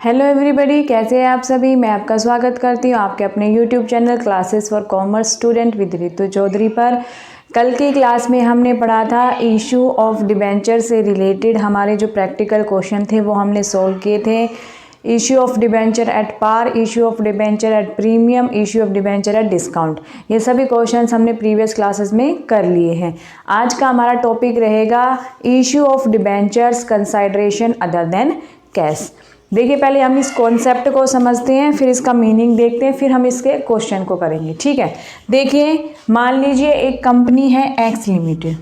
Hello everybody, कैसे हैं आप सभी। मैं आपका स्वागत करती हूँ आपके अपने YouTube channel classes for commerce student with Ritu Chaudhary पर। कल की क्लास में हमने पढ़ा था इशू ऑफ डिबेंचर से रिलेटेड हमारे जो प्रैक्टिकल क्वेश्चन थे वो हमने सॉल्व किए थे। Issue of debenture at par, issue of debenture at premium, issue of debenture at discount, ये सभी क्वेश्चंस हमने प्रीवियस क्लासेस में कर लिए हैं। आज का हमारा टॉपिक रहेगा issue of debentures consideration other than cash. देखिए, पहले हम इस कॉन्सेप्ट को समझते हैं, फिर इसका मीनिंग देखते हैं, फिर हम इसके क्वेश्चन को करेंगे। ठीक है, देखिए मान लीजिए एक कंपनी है एक्स लिमिटेड।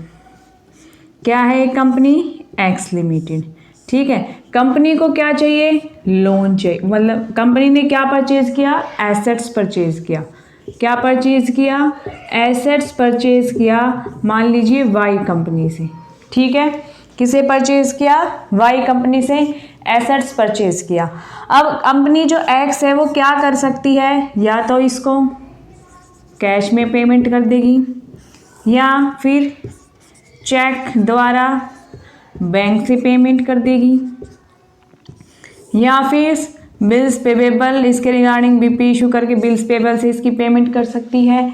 क्या है एक कंपनी? X limited. ठीक है, कंपनी को क्या चाहिए? लोन चाहिए। मतलब कंपनी ने क्या परचेज किया? एसेट्स परचेज किया। क्या परचेज किया? एसेट्स परचेज किया। मान लीजिए वाई कंपनी से। ठीक है, किसे परचेज किया? वाई कंपनी से एसेट्स परचेज किया। अब कंपनी जो एक्स है वो क्या कर सकती है? या तो इसको कैश में पेमेंट कर देगी, या फिर चेक द्वारा बैंक से पेमेंट कर देगी, या फिर बिल्स पेबेबल, इसके रिगार्डिंग बीपी इशू करके बिल्स पेबेबल से इसकी पेमेंट कर सकती है।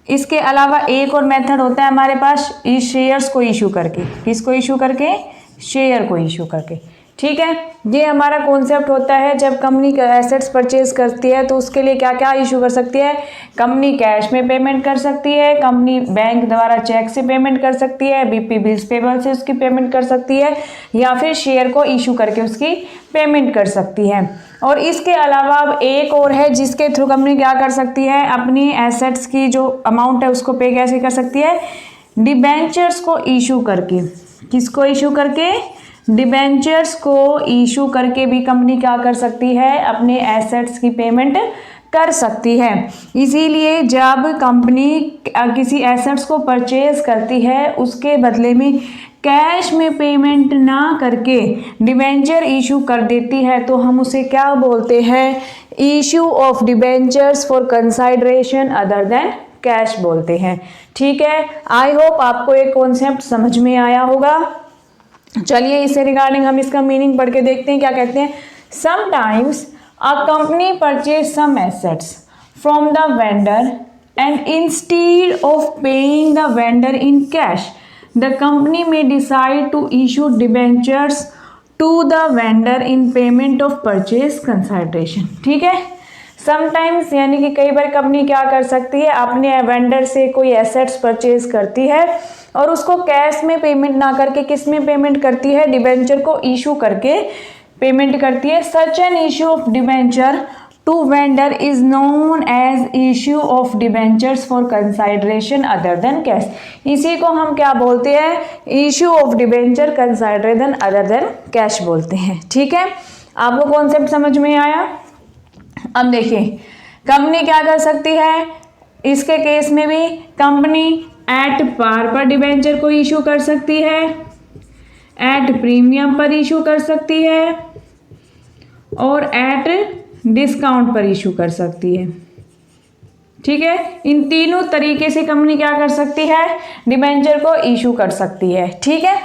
इसके अलावा एक और मेथड होता है हमारे पास, इस शेयर्स को इशू करके। किसको इशू करके? शेयर को इशू करके। ठीक है, ये हमारा कॉन्सेप्ट होता है। जब कंपनी एसेट्स परचेज करती है तो उसके लिए क्या क्या इशू कर सकती है? कंपनी कैश में पेमेंट कर सकती है, कंपनी बैंक द्वारा चेक से पेमेंट कर सकती है, बीपी बिल्स पेबल से उसकी पेमेंट कर सकती है, या फिर शेयर को इशू करके उसकी पेमेंट कर सकती है। और इसके अलावा अब एक और है जिसके थ्रू कंपनी क्या कर सकती है? अपनी एसेट्स की जो अमाउंट है उसको पे कैसे कर सकती है? डिबेंचर्स को इशू करके। किसको इशू करके? डिबेंचर्स को इशू करके भी कंपनी क्या कर सकती है? अपने एसेट्स की पेमेंट कर सकती है। इसीलिए जब कंपनी किसी एसेट्स को परचेज करती है उसके बदले में कैश में पेमेंट ना करके डिबेंचर इशू कर देती है तो हम उसे क्या बोलते हैं? Issue of debentures for consideration other than cash बोलते हैं। ठीक है, आई होप आपको एक कॉन्सेप्ट समझ में आया होगा। चलिए इससे रिगार्डिंग हम इसका मीनिंग पढ़ के देखते हैं क्या कहते हैं। Sometimes a company purchase some assets from the vendor and instead of paying the vendor in cash the company may decide to issue debentures to the vendor in payment of purchase consideration. ठीक है, sometimes यानी कि कई बार company क्या कर सकती है? अपने वेंडर से कोई एसेट्स परचेज करती है और उसको कैश में पेमेंट ना करके किस में पेमेंट करती है? डिबेंचर को इशू करके पेमेंट करती है। Such an issue of debenture to vendor is known as issue of debentures for consideration other than cash. इसी को हम क्या बोलते हैं? Issue of debenture consideration other than cash बोलते हैं। ठीक है, आपको कॉन्सेप्ट समझ में आया? अब देखिए कंपनी क्या कर सकती है इसके केस में भी? कंपनी एट पार पर डिबेंचर को इशू कर सकती है, एट प्रीमियम पर इशू कर सकती है, और एट डिस्काउंट पर इशू कर सकती है। ठीक है, इन तीनों तरीके से कंपनी क्या कर सकती है? डिबेंचर को इशू कर सकती है। ठीक है,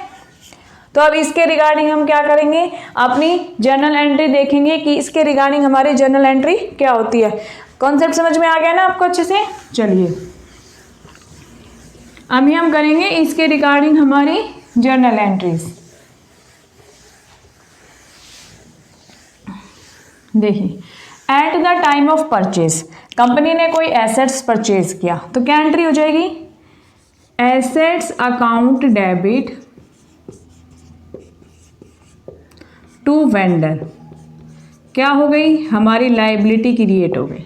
तो अब इसके रिगार्डिंग हम क्या करेंगे? अपनी जर्नल एंट्री देखेंगे कि इसके रिगार्डिंग हमारी जर्नल एंट्री क्या होती है। कॉन्सेप्ट समझ में आ गया ना आपको अच्छे से? चलिए अभी हम करेंगे इसके रिगार्डिंग हमारी जर्नल एंट्रीज। देखिए, at the time of purchase company ने कोई एसेट्स परचेज किया तो क्या एंट्री हो जाएगी? Assets account debit to vendor. क्या हो गई? हमारी लायबिलिटी क्रिएट हो गई।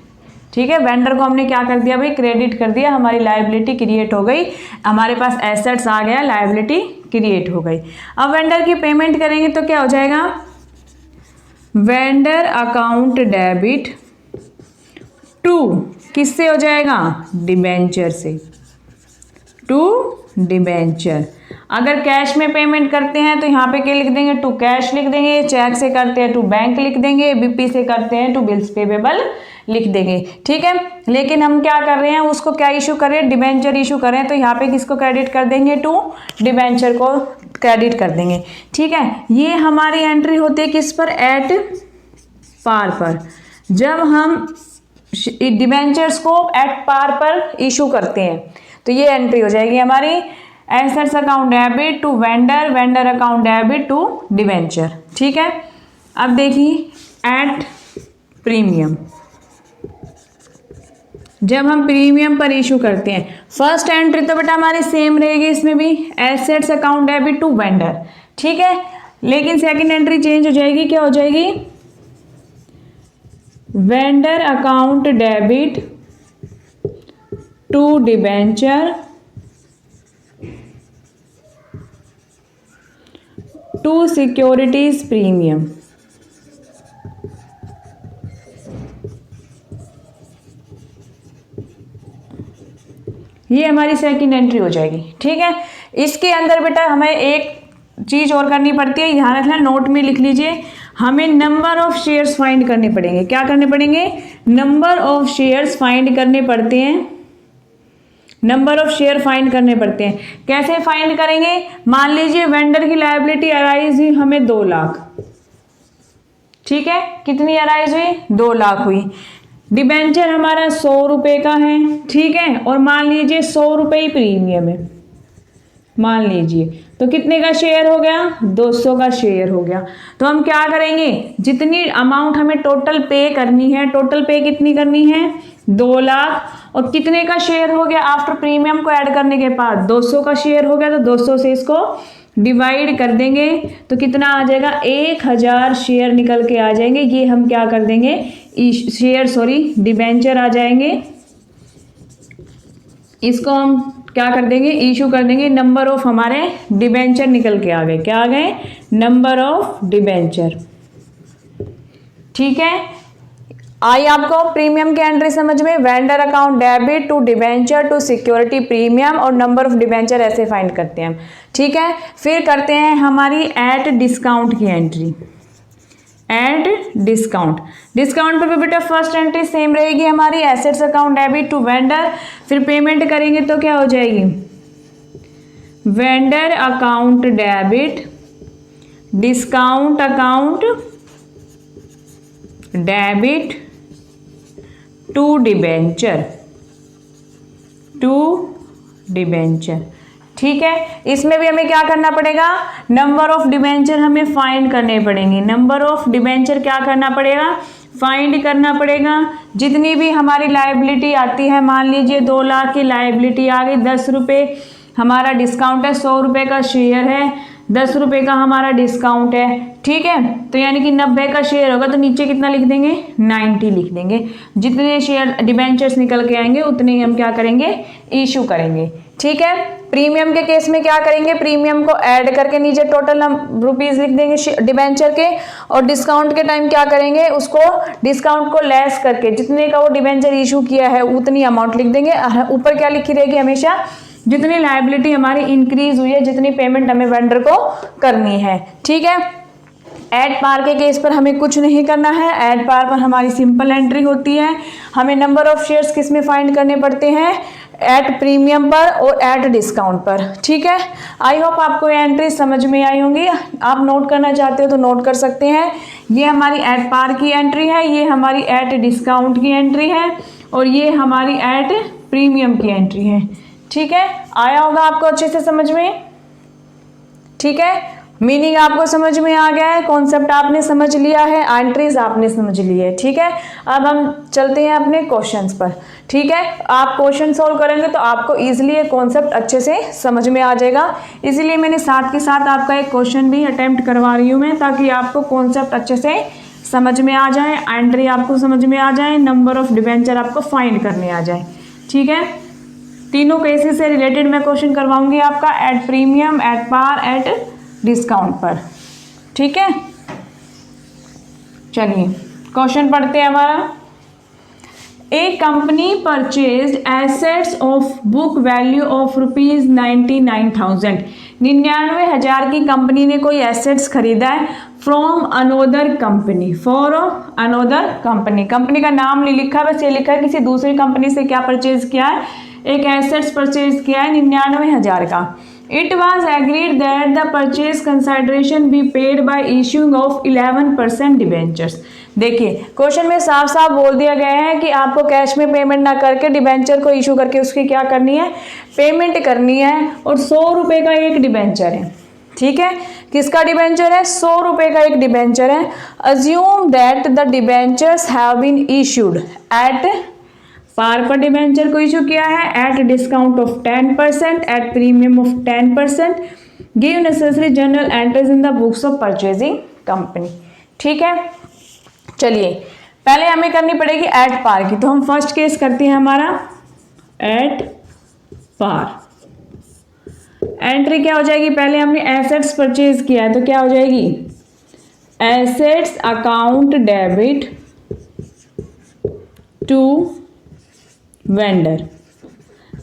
ठीक है, वेंडर को हमने क्या कर दिया भाई? क्रेडिट कर दिया, हमारी लायबिलिटी क्रिएट हो गई। हमारे पास एसेट्स आ गया, लायबिलिटी क्रिएट हो गई। अब वेंडर की पेमेंट करेंगे तो क्या हो जाएगा? वेंडर अकाउंट डेबिट टू, किससे हो जाएगा? डिबेंचर से, टू डिबेंचर। अगर कैश में पेमेंट करते हैं तो यहाँ पे क्या लिख देंगे? टू कैश लिख देंगे। चेक से करते हैं टू बैंक लिख देंगे। बीपी से करते हैं टू बिल्स पेबेबल लिख देंगे। ठीक है, लेकिन हम क्या कर रहे हैं? उसको क्या इशू कर रहे हैं? डिबेंचर इशू कर रहे हैं, तो यहाँ पे किसको क्रेडिट कर देंगे? टू डिबेंचर को क्रेडिट कर देंगे। ठीक है, ये हमारी एंट्री होती है किस पर? एट पार पर, जब हम डिबेंचर्स को एट पार पर इशू करते हैं तो ये एंट्री हो जाएगी हमारी assets account debit to vendor, vendor account debit to debenture. ठीक है, अब देखिए एट प्रीमियम, जब हम प्रीमियम पर इशू करते हैं फर्स्ट एंट्री तो बेटा हमारी सेम रहेगी, इसमें भी assets account debit to vendor. ठीक है, लेकिन सेकंड एंट्री चेंज हो जाएगी, क्या हो जाएगी, vendor account debit to debenture to securities premium. ये हमारी सेकंड एंट्री हो जाएगी। ठीक है, इसके अंदर बेटा हमें एक चीज और करनी पड़ती है, ध्यान रखना, नोट में लिख लीजिए, हमें नंबर ऑफ शेयर्स फाइंड करने पड़ेंगे। क्या करने पड़ेंगे, नंबर ऑफ शेयर्स फाइंड करने पड़ते हैं, नंबर ऑफ शेयर फाइंड करने पड़ते हैं। कैसे फाइंड करेंगे, मान लीजिए वेंडर की लायबिलिटी अराइज हुई हमें 2 लाख। ठीक है, कितनी अराइज हुई, 2 लाख हुई। डिबेंचर हमारा 100 रुपए का है। ठीक है, और मान लीजिए 100 रुपए ही प्रीमियम है, मान लीजिए, तो कितने का शेयर हो गया, 200 का शेयर हो गया। तो हम क्या करेंगे, जितनी अमाउंट हमें टोटल पे करनी है, टोटल पे कितनी करनी है, 2 लाख, और कितने का शेयर हो गया आफ्टर प्रीमियम को ऐड करने के बाद 200 का शेयर हो गया, तो 200 से इसको डिवाइड कर देंगे तो कितना आ जाएगा, 1000 शेयर निकल के आ जाएंगे। ये हम क्या कर देंगे, डिबेंचर आ जाएंगे, इसको हम क्या कर देंगे, इशू कर देंगे। नंबर ऑफ हमारे डिबेंचर निकल के आ गए, क्या आ गए, नंबर ऑफ डिबेंचर। ठीक है, आई आपको प्रीमियम की एंट्री समझ में, vendor account debit to debenture to security premium, और नंबर ऑफ डिबेंचर ऐसे फाइंड करते हैं हम। ठीक है, फिर करते हैं हमारी एट डिस्काउंट की एंट्री, एट डिस्काउंट। डिस्काउंट पर भी बेटा फर्स्ट एंट्री सेम रहेगी हमारी, assets account debit to vendor, फिर पेमेंट करेंगे तो क्या हो जाएगी, vendor account debit discount account debit to debenture, to debenture. ठीक है, इसमें भी हमें क्या करना पड़ेगा, नंबर ऑफ डिबेंचर हमें फाइंड करने पड़ेंगे, नंबर ऑफ डिबेंचर क्या करना पड़ेगा, फाइंड करना पड़ेगा। जितनी भी हमारी लायबिलिटी आती है, मान लीजिए 2 लाख की लायबिलिटी आ गई, 10 रुपये हमारा डिस्काउंट है, 100 रुपये का शेयर है, 10 रुपये का हमारा डिस्काउंट है। ठीक है, तो यानी कि 90 का शेयर होगा, तो नीचे कितना लिख देंगे, 90 लिख देंगे। जितने शेयर डिबेंचर्स निकल के आएंगे उतने ही हम क्या करेंगे, इशू करेंगे। ठीक है, प्रीमियम के केस में क्या करेंगे, प्रीमियम को ऐड करके नीचे टोटल हम रुपीज लिख देंगे डिबेंचर के, और डिस्काउंट के टाइम क्या करेंगे, उसको डिस्काउंट को लेस करके जितने का वो डिबेंचर इशू किया है उतनी अमाउंट लिख देंगे। ऊपर क्या लिखी रहेगी, हमेशा जितनी लायबिलिटी हमारी इंक्रीज हुई है, जितनी पेमेंट हमें वेंडर को करनी है। ठीक है, एट पार के केस पर हमें कुछ नहीं करना है, एट पार पर हमारी सिंपल एंट्री होती है। हमें नंबर ऑफ शेयर्स किस में फाइंड करने पड़ते हैं, एट प्रीमियम पर और एट डिस्काउंट पर। ठीक है, आई होप आपको ये एंट्री समझ में आई होंगी। आप नोट करना चाहते हो तो नोट कर सकते हैं। ये हमारी एट पार की एंट्री है, ये हमारी एट डिस्काउंट की एंट्री है, और ये हमारी एट प्रीमियम की एंट्री है। ठीक है, आया होगा आपको अच्छे से समझ में। ठीक है, मीनिंग आपको समझ में आ गया है, कॉन्सेप्ट आपने समझ लिया है, एंट्रीज आपने समझ ली है। ठीक है, अब हम चलते हैं अपने क्वेश्चंस पर। ठीक है, आप क्वेश्चन सॉल्व करेंगे तो आपको इजीली ये कॉन्सेप्ट अच्छे से समझ में आ जाएगा। इसीलिए मैंने साथ के साथ आपका एक क्वेश्चन भी अटेम्प्ट करवा रही हूँ मैं, ताकि आपको कॉन्सेप्ट अच्छे से समझ में आ जाए, एंट्री आपको समझ में आ जाए, नंबर ऑफ डिबेंचर आपको फाइंड करने आ जाए। ठीक है, तीनों केसेस से रिलेटेड मैं क्वेश्चन करवाऊंगी आपका, at premium, at par, at discount पर। ठीक है, चलिए क्वेश्चन पढ़ते हैं हमारा। A company purchased assets of book value of rupees 99,000। 99,000 की कंपनी ने कोई एसेट्स खरीदा है from another company, for another company. Company का नाम नहीं लिखा, बस ये लिखा है किसी दूसरी कंपनी से क्या परचेज किया है, एक एसेट्स परचेज किया है 99,000 का। It was agreed that the purchase consideration be paid by issuing of 11% debentures. देखिए क्वेश्चन में साफ साफ बोल दिया गया है कि आपको कैश में पेमेंट ना करके डिबेंचर को इशू करके उसकी क्या करनी है, पेमेंट करनी है। और 100 रुपये का एक डिबेंचर है, ठीक है। किसका डिबेंचर है? 100 रुपये का एक डिबेंचर है। Assume that the debentures have been issued at par पर डिबेंचर को इशू किया है, at discount of 10%, at premium of 10%, give necessary journal entries in the books of purchasing company. ठीक है, चलिए पहले हमें करनी पड़ेगी एट पार की, तो हम फर्स्ट केस करते हैं हमारा एट पार। एंट्री क्या हो जाएगी? पहले हमने एसेट्स परचेज किया है तो क्या हो जाएगी? Assets account debit to vendor.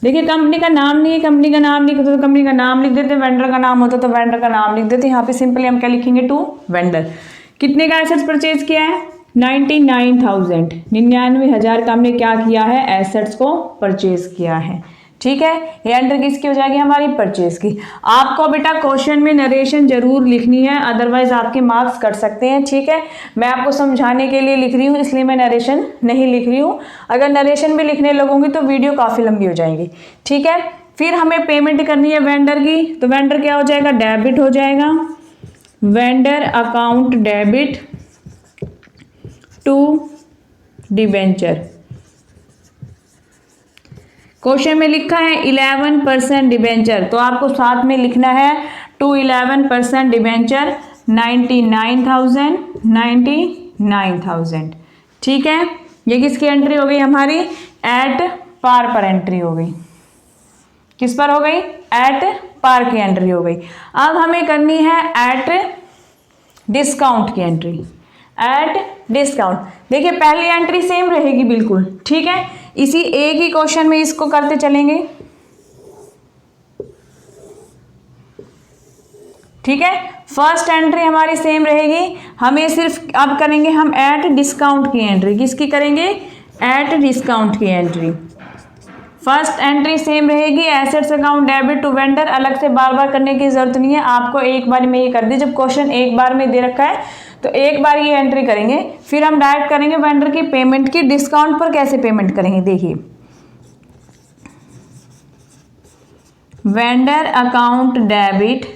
देखिए कंपनी का नाम नहीं है, कंपनी का नाम लिख दो तो कंपनी का नाम लिख देते, वेंडर का नाम होता तो वेंडर का नाम लिख देते। यहाँ पे सिंपली हम क्या लिखेंगे? To vendor. कितने का एसेट्स परचेज किया है? 99,000, 99,000 का हमने क्या किया है? एसेट्स को परचेज किया है। ठीक है, ये एंट्री किसकी हो जाएगी? हमारी परचेज की। आपको बेटा क्वेश्चन में नरेशन जरूर लिखनी है, अदरवाइज आपके मार्क्स कट सकते हैं। ठीक है, मैं आपको समझाने के लिए लिख रही हूँ, इसलिए मैं नरेशन नहीं लिख रही हूँ। अगर नरेशन भी लिखने लगूंगी तो वीडियो काफ़ी लंबी हो जाएगी। ठीक है, फिर हमें पेमेंट करनी है वेंडर की, तो वेंडर क्या हो जाएगा? डेबिट हो जाएगा। Vendor account debit to debenture. Question में लिखा है 11% डिबेंचर, तो आपको साथ में लिखना है टू 11% डिबेंचर 99,000। ठीक है, ये किसकी एंट्री हो गई? हमारी एट पार पर एंट्री हो गई। किस पर हो गई? एट पार की एंट्री हो गई। अब हमें करनी है एट डिस्काउंट की एंट्री। एट डिस्काउंट, देखिए पहली एंट्री सेम रहेगी बिल्कुल। ठीक है, इसी एक ही क्वेश्चन में इसको करते चलेंगे। ठीक है, फर्स्ट एंट्री हमारी सेम रहेगी, हमें सिर्फ अब करेंगे हम एट डिस्काउंट की एंट्री। किसकी करेंगे? एट डिस्काउंट की एंट्री। फर्स्ट एंट्री सेम रहेगी, assets account debit to vendor. अलग से बार बार करने की जरूरत नहीं है, आपको एक बार में ये कर दी। जब क्वेश्चन एक बार में दे रखा है तो एक बार ये एंट्री करेंगे, फिर हम डायरेक्ट करेंगे वेंडर की पेमेंट की। डिस्काउंट पर कैसे पेमेंट करेंगे? देखिए vendor account debit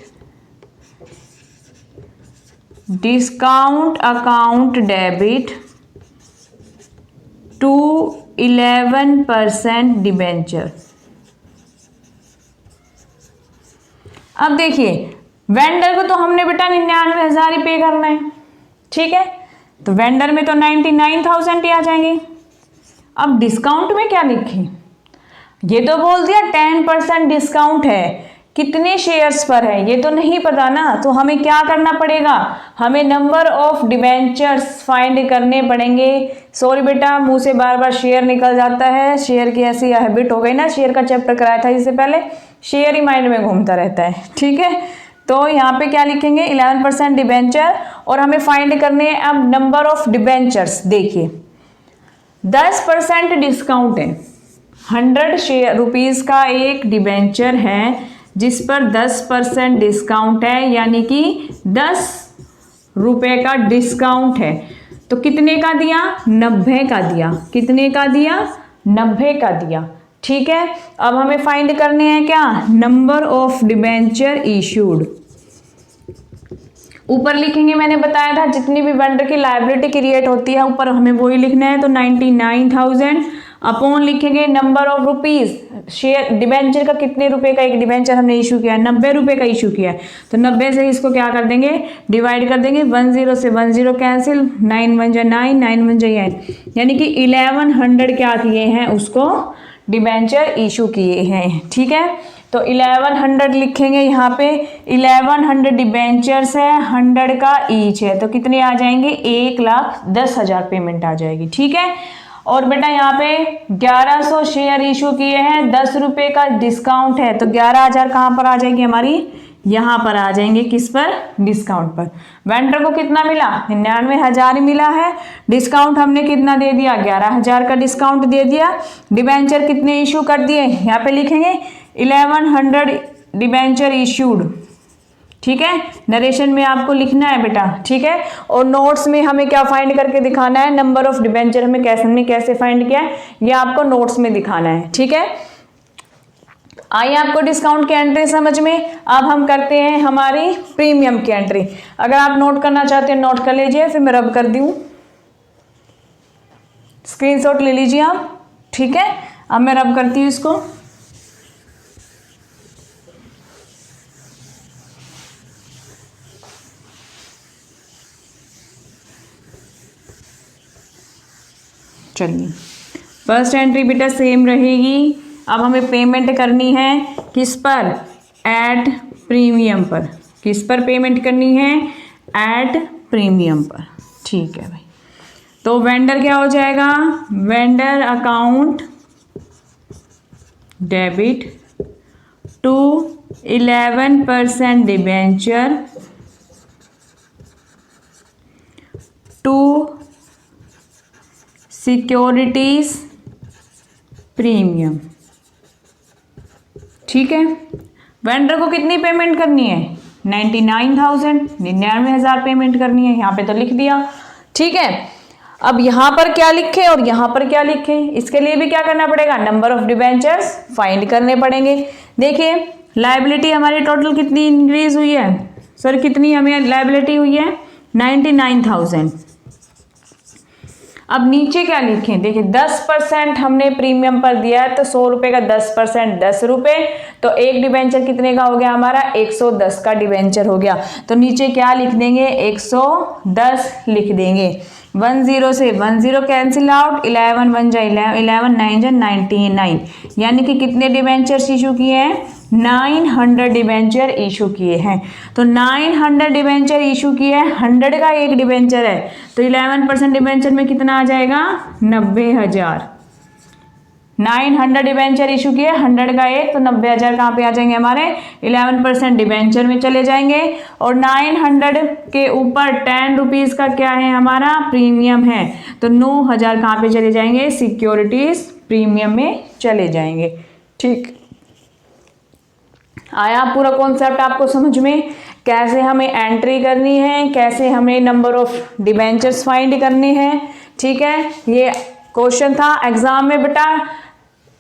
discount account debit to 11% debenture. अब देखिए वेंडर को तो हमने बेटा 99,000 ही पे करना है। ठीक है, तो वेंडर में तो 99,000 ही आ जाएंगे। अब डिस्काउंट में क्या लिखें? ये तो बोल दिया 10% डिस्काउंट है, कितने शेयर्स पर है ये तो नहीं पता ना, तो हमें क्या करना पड़ेगा? हमें नंबर ऑफ डिबेंचर्स फाइंड करने पड़ेंगे। सॉरी बेटा, मुंह से बार बार शेयर निकल जाता है, शेयर की ऐसी हैबिट हो गई ना, शेयर का चैप्टर कराया था इससे पहले, शेयर ही माइंड में घूमता रहता है। ठीक है, तो यहाँ पे क्या लिखेंगे? 11% डिबेंचर, और हमें फाइंड करने हैं अब नंबर ऑफ डिबेंचर्स। देखिए 10% डिस्काउंट है, 100 रुपीज़ का एक डिबेंचर है जिस पर 10% डिस्काउंट है, यानी कि 10 रुपये का डिस्काउंट है। तो कितने का दिया? 90 का दिया। कितने का दिया? 90 का दिया। ठीक है, अब हमें फाइंड करने हैं क्या? Number of debenture issued. ऊपर लिखेंगे, मैंने बताया था जितनी भी वेंडर की लायबिलिटी क्रिएट होती है ऊपर हमें वही लिखना है। तो 99,000 अपॉन लिखेंगे number of rupees. Share debenture का कितने रुपए का एक डिबेंचर हमने इशू किया है? 90 रुपये का इशू किया है, तो 90 से इसको क्या कर देंगे? डिवाइड कर देंगे। 10 से 10 कैंसिल, 9 1 जा 9, 9 1 जा 8, यानी कि 1100 क्या किए हैं? उसको डिबेंचर इशू किए हैं। ठीक है, तो 1100 लिखेंगे यहाँ पे। 1100 डिबेंचर्स है, 100 का ईच है, तो कितने आ जाएंगे? 1,10,000 पेमेंट आ जाएगी। ठीक है, और बेटा यहाँ पे 1100 शेयर इशू किए हैं, 10 रुपये का डिस्काउंट है, तो 11,000 कहाँ पर आ जाएगी हमारी? यहाँ पर आ जाएंगे। किस पर? डिस्काउंट पर। वेंडर को कितना मिला? 99,000 मिला है। डिस्काउंट हमने कितना दे दिया? 11,000 का डिस्काउंट दे दिया। डिबेंचर कितने इशू कर दिए? यहाँ पे लिखेंगे 1100 डिबेंचर इश्यूड, ठीक है, नरेशन में आपको लिखना है बेटा, ठीक है। और नोट्स में हमें क्या फाइंड करके दिखाना है, नंबर ऑफ डिबेंचर हमें कैसे फाइंड किया है, ये आपको नोट्स में दिखाना है, ठीक है। आइए आपको डिस्काउंट की एंट्री समझ में। अब हम करते हैं हमारी प्रीमियम की एंट्री। अगर आप नोट करना चाहते हैं नोट कर लीजिए, फिर मैं रब कर दूं, स्क्रीनशॉट ले लीजिए आप, ठीक है। अब मैं रब करती हूँ इसको। चलिए, फर्स्ट एंट्री बेटा सेम रहेगी। अब हमें पेमेंट करनी है किस पर, एट प्रीमियम पर। किस पर पेमेंट करनी है, एट प्रीमियम पर, ठीक है भाई। तो वेंडर क्या हो जाएगा, vendor account debit to 11% debenture to securities premium, ठीक है। वेंडर को कितनी पेमेंट करनी है, 99,000 पेमेंट करनी है, यहाँ पे तो लिख दिया, ठीक है। अब यहाँ पर क्या लिखे और यहाँ पर क्या लिखे, इसके लिए भी क्या करना पड़ेगा, नंबर ऑफ डिबेंचर्स फाइंड करने पड़ेंगे। देखिए लायबिलिटी हमारी टोटल कितनी इंक्रीज हुई है, सर कितनी हमें लायबिलिटी हुई है, 99,000। अब नीचे क्या लिखें, देखिए 10% हमने प्रीमियम पर दिया है, तो 100 रुपये का 10% 10 रुपये, तो एक डिबेंचर कितने का हो गया हमारा, 110 का डिबेंचर हो गया। तो नीचे क्या लिख देंगे, 110 लिख देंगे। 10 से 10 कैंसिल आउट, 11 1 जा 11 9 जा 99, यानी कि कितने डिबेंचर्स इशू किए हैं, 900 डिबेंचर इशू किए हैं। तो 900 डिबेंचर इशू किए हैं, 100 का एक डिबेंचर है, तो 11% डिबेंचर में कितना आ जाएगा, 90,000। 900 डिबेंचर इशू किए, 100 का एक, तो 90,000 कहाँ पे आ जाएंगे हमारे, 11% डिबेंचर में चले जाएंगे। और 900 के ऊपर 10 रुपीज़ का क्या है हमारा, प्रीमियम है, तो 9,000 कहाँ पे चले जाएंगे, सिक्योरिटीज प्रीमियम में चले जाएंगे, ठीक। आया पूरा कॉन्सेप्ट आपको समझ में, कैसे हमें एंट्री करनी है, कैसे हमें नंबर ऑफ डिबेंचर्स फाइंड करने हैं, ठीक है। ये क्वेश्चन था एग्जाम में बेटा,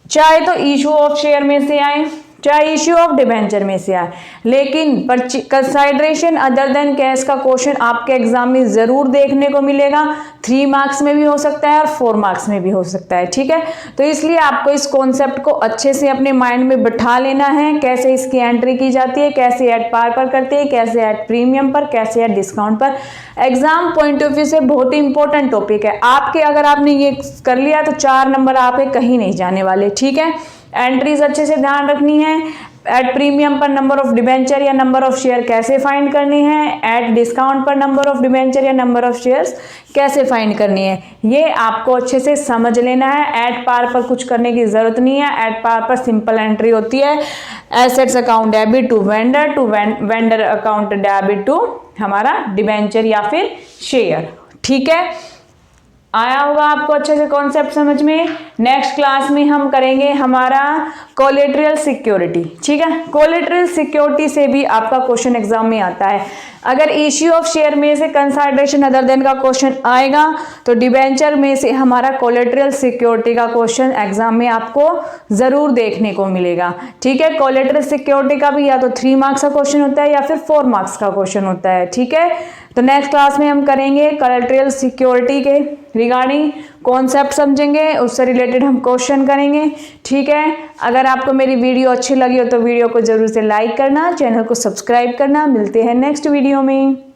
चाहे तो इशू ऑफ शेयर में से आए, चाहे इश्यू ऑफ डिबेंचर में से आए, लेकिन कंसाइडरेशन अदर देन कैश का क्वेश्चन आपके एग्जाम में जरूर देखने को मिलेगा। 3 मार्क्स में भी हो सकता है और 4 मार्क्स में भी हो सकता है, ठीक है। तो इसलिए आपको इस कॉन्सेप्ट को अच्छे से अपने माइंड में बिठा लेना है, कैसे इसकी एंट्री की जाती है, कैसे एट पार पर करते हैं, कैसे एट प्रीमियम पर, कैसे एट डिस्काउंट पर। एग्जाम पॉइंट ऑफ व्यू से बहुत ही इंपॉर्टेंट टॉपिक है आपके, अगर आपने ये कर लिया तो 4 नंबर आपके कहीं नहीं जाने वाले, ठीक है। एंट्रीज अच्छे से ध्यान रखनी है। एट प्रीमियम पर नंबर ऑफ डिबेंचर या नंबर ऑफ शेयर कैसे फाइंड करनी है, एट डिस्काउंट पर नंबर ऑफ डिबेंचर या नंबर ऑफ शेयर्स कैसे फाइंड करनी है, ये आपको अच्छे से समझ लेना है। एट पार पर कुछ करने की जरूरत नहीं है, एट पार पर सिंपल एंट्री होती है, assets account debit to vendor account debit to हमारा डिबेंचर या फिर शेयर, ठीक है। आया होगा आपको अच्छे से कॉन्सेप्ट समझ में। नेक्स्ट क्लास में हम करेंगे हमारा कोलेटरल सिक्योरिटी, ठीक है। कोलेटरल सिक्योरिटी से भी आपका क्वेश्चन एग्जाम में आता है। अगर इश्यू ऑफ शेयर में से कंसाइडरेशन अदर देन का क्वेश्चन आएगा, तो डिबेंचर में से हमारा कोलेटरल सिक्योरिटी का क्वेश्चन एग्जाम में आपको जरूर देखने को मिलेगा, ठीक है। कोलेटरल सिक्योरिटी का भी या तो 3 मार्क्स का क्वेश्चन होता है या फिर 4 मार्क्स का क्वेश्चन होता है, ठीक है। तो नेक्स्ट क्लास में हम करेंगे कोलेटरल सिक्योरिटी के रिगार्डिंग कॉन्सेप्ट समझेंगे, उससे रिलेटेड हम क्वेश्चन करेंगे, ठीक है। अगर आपको मेरी वीडियो अच्छी लगी हो तो वीडियो को जरूर से लाइक करना, चैनल को सब्सक्राइब करना। मिलते हैं नेक्स्ट वीडियो में।